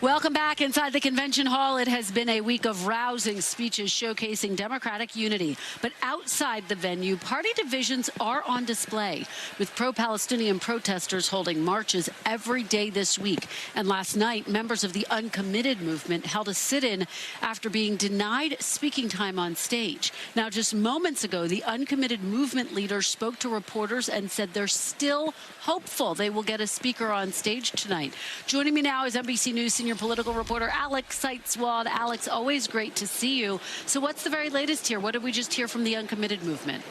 Welcome back inside the convention hall. It has been a week of rousing speeches showcasing Democratic unity. But outside the venue, party divisions are on display, with pro-Palestinian protesters holding marches every day this week. And last night, members of the Uncommitted movement held a sit-in after being denied speaking time on stage. Now, just moments ago, the Uncommitted movement leaders spoke to reporters and said they're still hopeful they will get a speaker on stage tonight. Joining me now is NBC News senior political reporter Alex Seitz-Walz. Alex, always great to see you. So what's the very latest here? What did we just hear from the Uncommitted movement?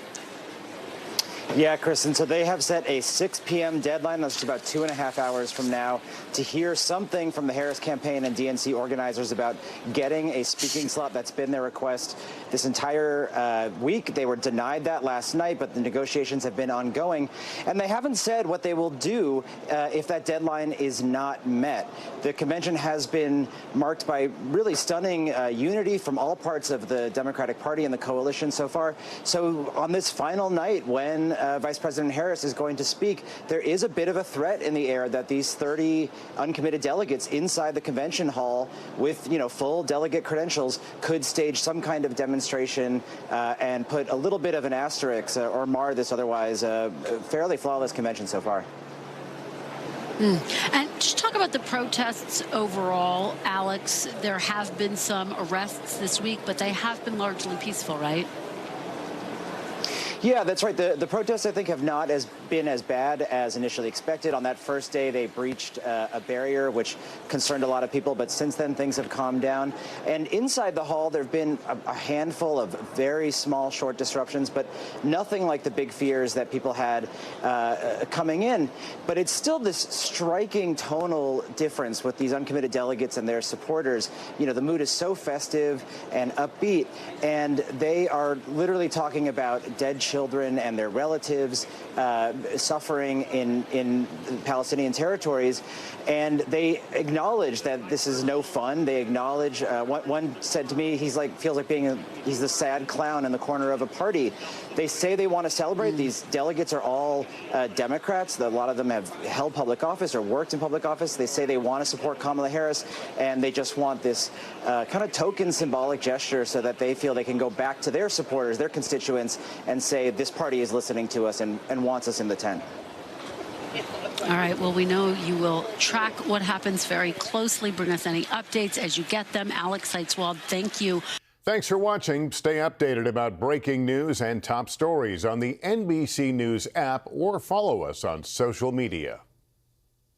Yeah, Kristen, so they have set a 6 p.m. deadline, that's just about 2.5 hours from now, to hear something from the Harris campaign and DNC organizers about getting a speaking slot. That's been their request this entire week. They were denied that last night, but the negotiations have been ongoing. And they haven't said what they will do if that deadline is not met. The convention has been marked by really stunning unity from all parts of the Democratic Party and the coalition so far. So on this final night, when Vice President Harris is going to speak, there is a bit of a threat in the air that these 30 uncommitted delegates inside the convention hall with, full delegate credentials could stage some kind of demonstration and put a little bit of an asterisk or mar this otherwise fairly flawless convention so far. And just talk about the protests overall, Alex. There have been some arrests this week, but they have been largely peaceful, right? Yeah, that's right. The protests, I think, have not been as bad as initially expected. On that first day, they breached a barrier, which concerned a lot of people. But since then, things have calmed down. And inside the hall, there have been a handful of very small, short disruptions, but nothing like the big fears that people had coming in. But it's still this striking tonal difference with these uncommitted delegates and their supporters. The mood is so festive and upbeat, and they are literally talking about dead children and their relatives suffering in Palestinian territories, and they acknowledge that this is no fun. They acknowledge, one said to me, he's the sad clown in the corner of a party. They say they want to celebrate. These delegates are all Democrats. A lot of them have held public office or worked in public office. They say they want to support Kamala Harris, and they just want this kind of token symbolic gesture so that they feel they can go back to their supporters, their constituents, and say this party is listening to us and wants us in the tent. All right. Well, we know you will track what happens very closely. Bring us any updates as you get them. Alex Seitz-Walz, thank you. Thanks for watching. Stay updated about breaking news and top stories on the NBC News app or follow us on social media.